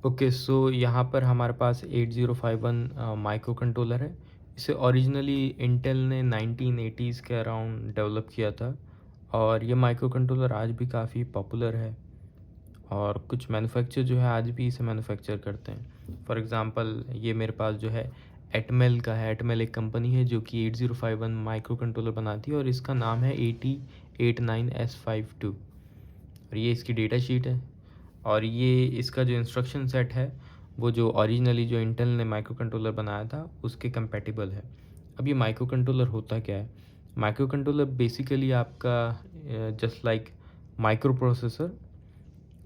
Okay, सो यहाँ पर हमारे पास 8051 माइक्रो कंट्रोलर है। इसे ओरिजिनली इंटेल ने 1980s के अराउंड डेवलप किया था और ये माइक्रो कंट्रोलर आज भी काफ़ी पॉपुलर है और कुछ मैन्युफैक्चर जो है आज भी इसे मैन्युफैक्चर करते हैं। फॉर एग्ज़ाम्पल ये मेरे पास जो है एटमेल का है। एटमेल एक कंपनी है जो कि 8051 माइक्रो कंट्रोलर बनाती है और इसका नाम है AT89S52 और ये इसकी डेटा शीट है। और ये इसका जो इंस्ट्रक्शन सेट है वो जो ओरिजिनली जो इंटेल ने माइक्रो कंट्रोलर बनाया था उसके कंपैटिबल है। अब ये माइक्रो कंट्रोलर होता क्या है? माइक्रो कंट्रोलर बेसिकली आपका just like micro processor,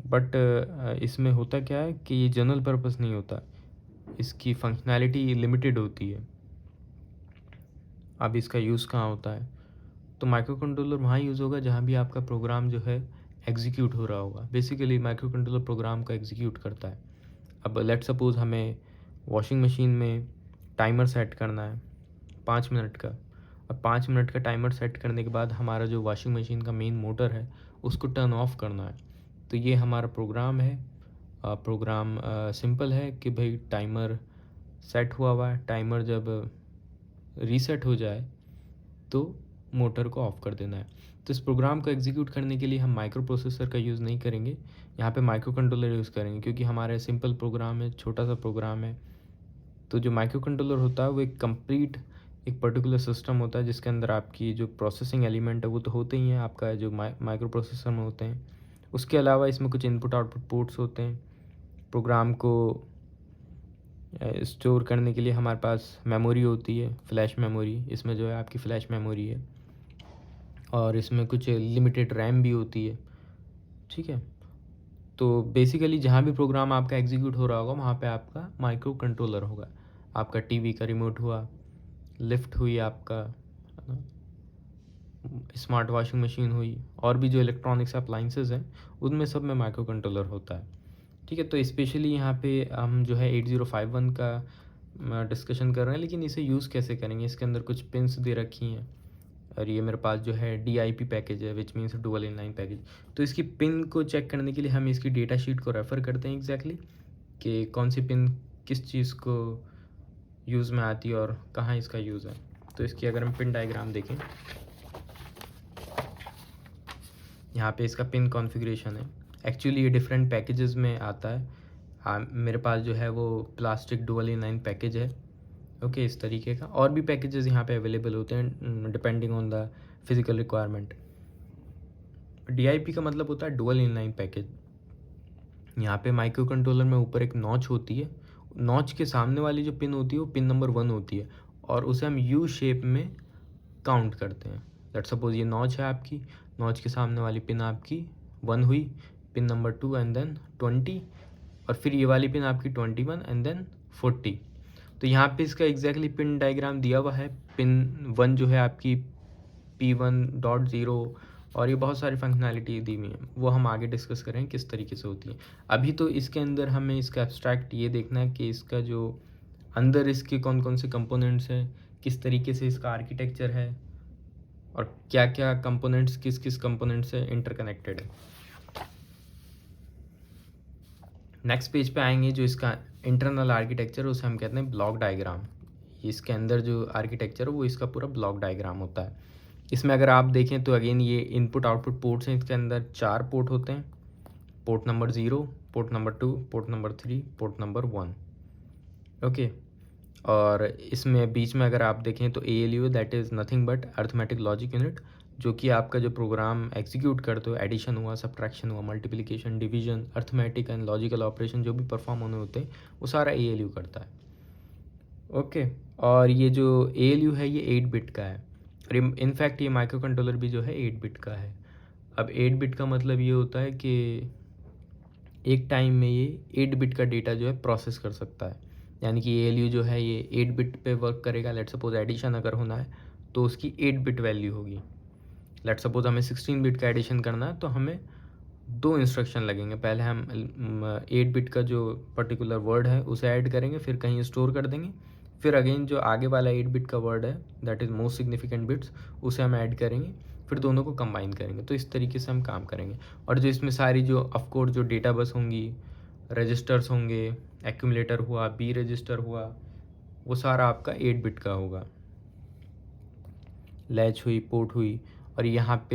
but इसमें होता क्या है कि ये जनरल पर्पस नहीं होता, इसकी फंक्शनैलिटी लिमिटेड होती है। अब इसका यूज़ कहाँ होता है? तो माइक्रो कंट्रोलर वहाँ यूज़ होगा जहाँ भी आपका प्रोग्राम जो है एग्जीक्यूट हो रहा होगा। बेसिकली माइक्रो कंट्रोलर प्रोग्राम को एग्जीक्यूट करता है। अब लेट सपोज़ हमें वॉशिंग मशीन में टाइमर सेट करना है 5 मिनट का। अब 5 मिनट का टाइमर सेट करने के बाद हमारा जो वॉशिंग मशीन का मेन मोटर है उसको टर्न ऑफ करना है। तो ये हमारा प्रोग्राम है। प्रोग्राम सिंपल है कि भाई टाइमर सेट हुआ है, टाइमर जब रीसेट हो जाए तो मोटर को ऑफ़ कर देना है। तो इस प्रोग्राम को एग्जीक्यूट करने के लिए हम माइक्रो प्रोसेसर का यूज़ नहीं करेंगे, यहाँ पे माइक्रो कंट्रोलर यूज़ करेंगे क्योंकि हमारा सिंपल प्रोग्राम है, छोटा सा प्रोग्राम है। तो जो माइक्रो कंट्रोलर होता है वो एक कंप्लीट एक पर्टिकुलर सिस्टम होता है जिसके अंदर आपकी जो प्रोसेसिंग एलिमेंट है वो तो होते ही हैं आपका जो माइक्रो प्रोसेसर में होते हैं। उसके अलावा इसमें कुछ इनपुट आउटपुट पोर्ट्स होते हैं। प्रोग्राम को स्टोर करने के लिए हमारे पास मेमोरी होती है, फ्लैश मेमोरी। इसमें जो है आपकी फ्लैश मेमोरी है और इसमें कुछ लिमिटेड रैम भी होती है, ठीक है। तो बेसिकली जहाँ भी प्रोग्राम आपका एग्जीक्यूट हो रहा होगा वहाँ पे आपका माइक्रो कंट्रोलर होगा। आपका टीवी का रिमोट हुआ, लिफ्ट हुई आपका, है ना, स्मार्ट वॉशिंग मशीन हुई, और भी जो इलेक्ट्रॉनिक्स अप्लाइंसेस हैं उनमें सब में माइक्रो कंट्रोलर होता है, ठीक है। तो स्पेशली यहाँ पे हम जो है 8051 का डिस्कशन कर रहे हैं, लेकिन इसे यूज़ कैसे करेंगे? इसके अंदर कुछ पिन्स दे रखी हैं और ये मेरे पास जो है DIP पैकेज है, which means dual inline package. तो इसकी पिन को चेक करने के लिए हम इसकी डेटा शीट को रेफ़र करते हैं एग्जैक्टली कि कौन सी पिन किस चीज़ को यूज़ में आती है और कहाँ इसका यूज़ है। तो इसकी अगर हम पिन डायग्राम देखें, यहाँ पे इसका पिन कॉन्फ़िगरेशन है। एक्चुअली ये डिफरेंट पैकेजेस में आता है। मेरे पास जो है वो प्लास्टिक डुअल इनलाइन पैकेज है, ओके, इस तरीके का। और भी पैकेजेस यहाँ पे अवेलेबल होते हैं depending on the physical requirement. DIP का मतलब होता है डुअल इनलाइन पैकेज। यहाँ पे माइक्रो कंट्रोलर में ऊपर एक नॉच होती है, नॉच के सामने वाली जो पिन होती है वो पिन नंबर 1 होती है और उसे हम U शेप में काउंट करते हैं। लेट सपोज ये नॉच है आपकी, नॉच के सामने वाली पिन आपकी 1 हुई, पिन नंबर 2 एंड देन 20, और फिर ये वाली पिन आपकी 21 एंड देन 40। तो यहाँ पे इसका एग्जैक्टली पिन डायग्राम दिया हुआ है। पिन 1 जो है आपकी P1.0, और ये बहुत सारी फंक्शनैलिटी दी हुई है, वो हम आगे डिस्कस करें किस तरीके से होती है। अभी तो इसके अंदर हमें इसका एब्स्ट्रैक्ट ये देखना है कि इसका जो अंदर इसके कौन कौन से कंपोनेंट्स हैं, किस तरीके से इसका आर्किटेक्चर है और क्या क्या कंपोनेंट्स किस किस कंपोनेंट से इंटरकनेक्टेड है। नेक्स्ट पेज पे आएंगे, जो इसका इंटरनल आर्किटेक्चर उसे हम कहते हैं ब्लॉक डायग्राम। इसके अंदर जो आर्किटेक्चर है वो इसका पूरा ब्लॉक डायग्राम होता है। इसमें अगर आप देखें तो अगेन ये इनपुट आउटपुट पोर्ट्स हैं। इसके अंदर 4 पोर्ट होते हैं, port number 0, port number 2, port number 3, port number 1, okay. और इसमें बीच में अगर आप देखें तो ALU that is nothing but arithmetic logic unit, जो कि आपका जो प्रोग्राम एग्जीक्यूट करते हो, एडिशन हुआ, सब्ट्रैक्शन हुआ, multiplication, division, arithmetic and logical operation जो भी परफॉर्म होने होते हैं वो सारा ALU करता है, ओके। और ये जो ALU है ये 8 बिट का है और इनफैक्ट ये माइक्रो कंट्रोलर भी जो है 8 बिट का है। अब 8 बिट का मतलब ये होता है कि एक टाइम में ये 8 बिट का डेटा जो है प्रोसेस कर सकता है। यानी कि ALU जो है ये 8 बिट पे वर्क करेगा। लेट सपोज एडिशन अगर होना है तो उसकी 8 बिट वैल्यू होगी। लेट सपोज हमें 16 बिट का एडिशन करना है तो हमें 2 इंस्ट्रक्शन लगेंगे। पहले हम 8 बिट का जो पर्टिकुलर वर्ड है उसे ऐड करेंगे, फिर कहीं स्टोर कर देंगे, फिर अगेन जो आगे वाला 8 बिट का वर्ड है that is most significant bits उसे हम ऐड करेंगे, फिर दोनों को कंबाइन करेंगे। तो इस तरीके से हम काम करेंगे। और जो इसमें सारी जो ऑफकोर्स जो डेटा बस होंगी, रजिस्टर्स होंगे, एक्यूमुलेटर हुआ, बी रजिस्टर हुआ, वो सारा आपका 8 बिट का होगा। लैच हुई, पोर्ट हुई, और यहाँ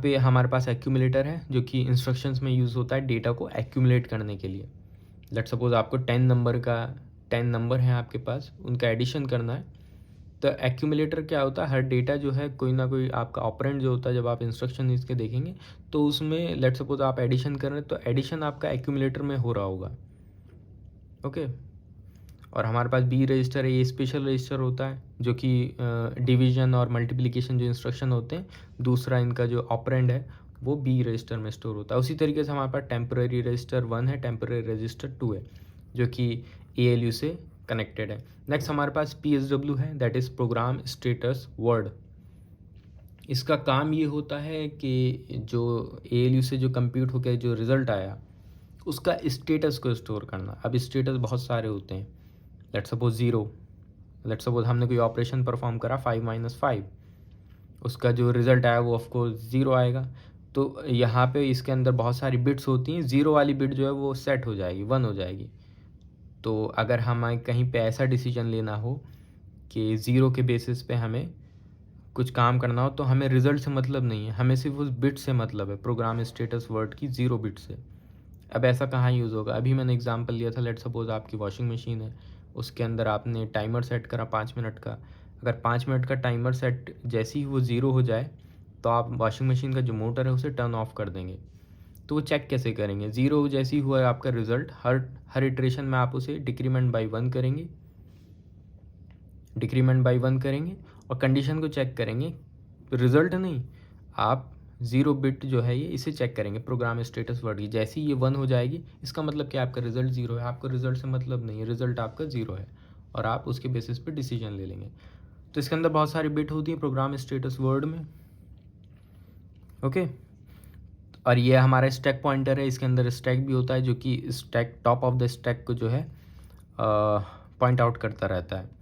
पे हमारे पास एक्यूमुलेटर है जो कि इंस्ट्रक्शंस में यूज़ होता है डेटा को एक्यूमुलेट करने के लिए। लेट्स सपोज आपको 10 नंबर हैं आपके पास, उनका एडिशन करना है। तो एक्यूमुलेटर क्या होता है, हर डेटा जो है कोई ना कोई आपका ऑपरेंड जो होता है, जब आप इंस्ट्रक्शन इसके देखेंगे तो उसमें लेट्स सपोज आप एडिशन कर रहे हैं तो एडिशन आपका एक्यूमुलेटर में हो रहा होगा। ओके। और हमारे पास बी रजिस्टर है, ये स्पेशल रजिस्टर होता है जो कि डिवीजन और मल्टीप्लिकेशन जो इंस्ट्रक्शन होते हैं, दूसरा इनका जो ऑपरेंड है वो बी रजिस्टर में स्टोर होता है। उसी तरीके से हमारे पास टेम्पररी रजिस्टर 1 है, टेम्पररी रजिस्टर 2 है जो कि ALU से कनेक्टेड है। नेक्स्ट हमारे पास PSW है, that is program status word. इसका काम ये होता है कि जो ALU से जो कंप्यूट होकर जो रिज़ल्ट आया उसका स्टेटस को स्टोर करना। अब स्टेटस बहुत सारे होते हैं, लेट्स सपोज 0, लेट्स सपोज हमने कोई ऑपरेशन परफॉर्म करा 5 - 5, उसका जो रिज़ल्ट आया वो ऑफकोर्स 0 आएगा। तो यहाँ पे इसके अंदर बहुत सारी बिट्स होती हैं, 0 वाली बिट जो है वो सेट हो जाएगी, 1 हो जाएगी। तो अगर हमें कहीं पे ऐसा डिसीजन लेना हो कि 0 के बेसिस पे हमें कुछ काम करना हो तो हमें रिज़ल्ट से मतलब नहीं है, हमें सिर्फ उस बिट से मतलब है, प्रोग्राम स्टेटस वर्ड की 0 बिट से। अब ऐसा कहाँ यूज़ होगा, अभी मैंने एग्जांपल लिया था, लेट्स सपोज आपकी वॉशिंग मशीन है, उसके अंदर आपने टाइमर सेट करा 5 मिनट का। अगर 5 मिनट का टाइमर सेट जैसे ही वो 0 हो जाए तो आप वॉशिंग मशीन का जो मोटर है उसे टर्न ऑफ कर देंगे। तो वो चेक कैसे करेंगे, 0 जैसे ही हुआ आपका रिज़ल्ट, हर इटरेशन में आप उसे डिक्रीमेंट बाई 1 करेंगे, और कंडीशन को चेक करेंगे, रिज़ल्ट नहीं, आप 0 बिट जो है ये इसे चेक करेंगे प्रोग्राम स्टेटस वर्ड की। जैसे ही ये 1 हो जाएगी इसका मतलब कि आपका रिज़ल्ट 0 है, आपको रिज़ल्ट से मतलब नहीं है, रिज़ल्ट आपका 0 है और आप उसके बेसिस पे डिसीजन ले लेंगे। तो इसके अंदर बहुत सारी बिट होती है प्रोग्राम स्टेटस वर्ड में। ओके। और ये हमारा स्टैक पॉइंटर है, इसके अंदर स्टैक भी होता है जो कि stack, top of the stack को जो है पॉइंट आउट करता रहता है।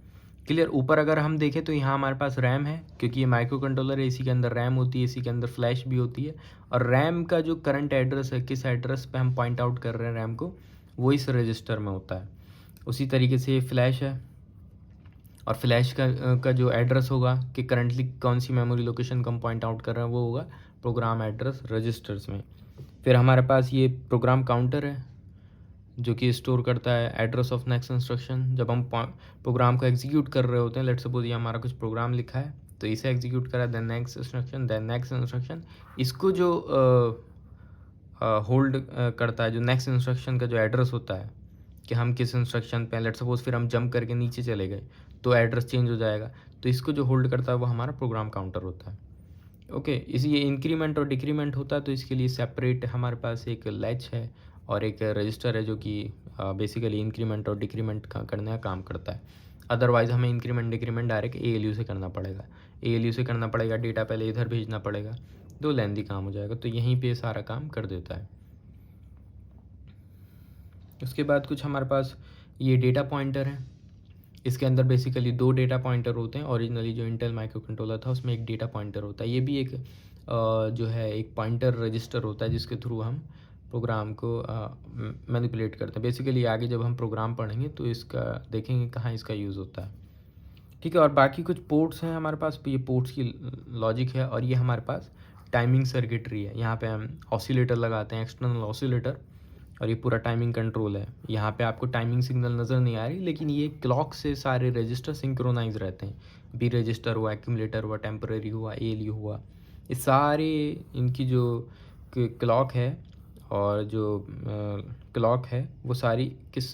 क्लियर। ऊपर अगर हम देखें तो यहाँ हमारे पास रैम है, क्योंकि ये माइक्रो कंट्रोलर है, इसी के अंदर रैम होती है, इसी के अंदर फ्लैश भी होती है। और रैम का जो करंट एड्रेस है, किस एड्रेस पे हम पॉइंट आउट कर रहे हैं रैम को, वो इस रजिस्टर में होता है। उसी तरीके से ये फ्लैश है, और फ्लैश का जो एड्रेस होगा कि करंटली कौन सी मेमोरी लोकेशन को हम पॉइंट आउट कर रहे हैं, वो होगा प्रोग्राम एड्रेस रजिस्टर्स में। फिर हमारे पास ये प्रोग्राम काउंटर है जो कि स्टोर करता है एड्रेस ऑफ नेक्स्ट इंस्ट्रक्शन। जब हम प्रोग्राम को एग्जीक्यूट कर रहे होते हैं, लेट्स सपोज ये हमारा कुछ प्रोग्राम लिखा है तो इसे एग्जीक्यूट करा, then next instruction, then next instruction. इसको जो होल्ड करता है, जो नेक्स्ट इंस्ट्रक्शन का जो एड्रेस होता है कि हम किस इंस्ट्रक्शन पे, लेट्स सपोज फिर हम जंप करके नीचे चले गए तो एड्रेस चेंज हो जाएगा, तो इसको जो होल्ड करता है वो हमारा प्रोग्राम काउंटर होता है। ओके। इसी ये इंक्रीमेंट और डिक्रीमेंट होता है, तो इसके लिए सेपरेट हमारे पास एक लैच है और एक रजिस्टर है जो कि बेसिकली इंक्रीमेंट और डिक्रीमेंट करने का काम करता है। अदरवाइज़ हमें इंक्रीमेंट डिक्रीमेंट डायरेक्ट ALU से करना पड़ेगा, डेटा पहले इधर भेजना पड़ेगा, तो लेंदी काम हो जाएगा। तो यहीं पे सारा काम कर देता है। उसके बाद कुछ हमारे पास ये डेटा पॉइंटर है, इसके अंदर बेसिकली 2 डेटा पॉइंटर होते हैं। ओरिजिनली जो इंटेल माइक्रो कंट्रोलर था उसमें एक डेटा पॉइंटर होता है, ये भी एक जो है एक पॉइंटर रजिस्टर होता है जिसके थ्रू हम प्रोग्राम को मैनिपुलेट करते हैं। बेसिकली आगे जब हम प्रोग्राम पढ़ेंगे तो इसका देखेंगे कहाँ इसका यूज़ होता है। ठीक है। और बाकी कुछ पोर्ट्स हैं हमारे पास, ये पोर्ट्स की लॉजिक है। और ये हमारे पास टाइमिंग सर्किटरी है, यहाँ पे हम ऑसिलेटर लगाते हैं, एक्सटर्नल ऑसिलेटर, और ये पूरा टाइमिंग कंट्रोल है। यहाँ पे आपको टाइमिंग सिग्नल नज़र नहीं आ रही, लेकिन ये क्लॉक से सारे रजिस्टर सिंक्रोनाइज रहते हैं। बी रजिस्टर हुआ, एक्यूमुलेटर हुआ, टेम्पररी हुआ, ALU हुआ, ये सारे इनकी जो क्लॉक है और जो क्लॉक है वो सारी किस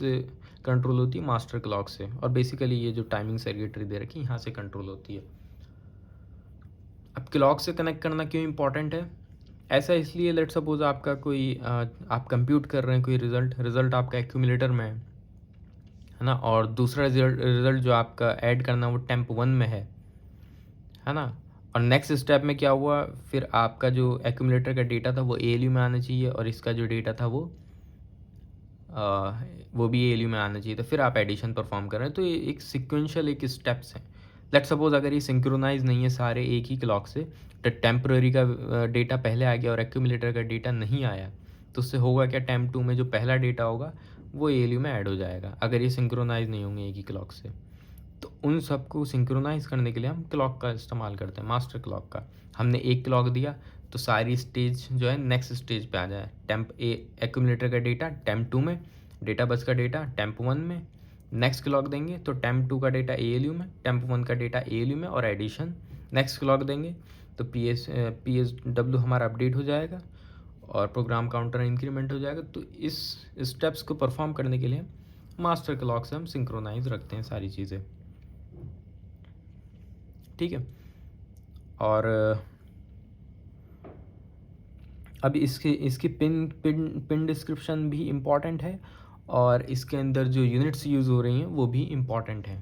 कंट्रोल होती है, मास्टर क्लॉक से। और बेसिकली ये जो टाइमिंग सर्किटरी दे रखी है यहाँ से कंट्रोल होती है। अब क्लॉक से कनेक्ट करना क्यों इंपॉर्टेंट है, ऐसा इसलिए, लेट सपोज आपका कोई आप कंप्यूट कर रहे हैं कोई रिज़ल्ट आपका एक्यूमुलेटर में है ना, और दूसरा रिज़ल्ट जो आपका ऐड करना वो टेम्प 1 में है ना। और नेक्स्ट स्टेप में क्या हुआ, फिर आपका जो एक्यूमुलेटर का डेटा था वो ALU में आना चाहिए, और इसका जो डेटा था वो भी ALU में आना चाहिए। तो फिर आप एडिशन परफॉर्म कर रहे हैं, तो ये एक सिक्वेंशियल एक स्टेप्स हैं। लेट सपोज अगर ये सिंक्रोनाइज नहीं है सारे एक ही क्लॉक से, तो टेम्पररी का डेटा पहले आ गया और एक्यूमुलेटर का डेटा नहीं आया, तो उससे होगा क्या, टेम्प 2 में जो पहला डेटा होगा वो ALU में ऐड हो जाएगा, अगर ये सिंक्रोनाइज़ नहीं होंगे एक ही क्लॉक से। तो उन सबको सिंक्रोनाइज़ करने के लिए हम क्लॉक का इस्तेमाल करते हैं, मास्टर क्लॉक का। हमने एक क्लॉक दिया तो सारी स्टेज जो है नेक्स्ट स्टेज पे आ जाए। टेम्प ए एक्यूमुलेटर का डेटा टेम्प 2 में, डेटा बस का डेटा टेम्प 1 में। नेक्स्ट क्लॉक देंगे तो टेम्प 2 का डेटा ALU में, टेम्प 1 का डेटा ALU में और एडिशन। नेक्स्ट क्लॉक देंगे तो PSW हमारा अपडेट हो जाएगा और प्रोग्राम काउंटर इंक्रीमेंट हो जाएगा। तो इस स्टेप्स को परफॉर्म करने के लिए मास्टर क्लॉक से हम सिंक्रोनाइज रखते हैं सारी चीज़ें, ठीक है। और अब इसके इसकी पिन डिस्क्रिप्शन भी इम्पॉर्टेंट है और इसके अंदर जो यूनिट्स यूज़ हो रही हैं वो भी इम्पॉर्टेंट है।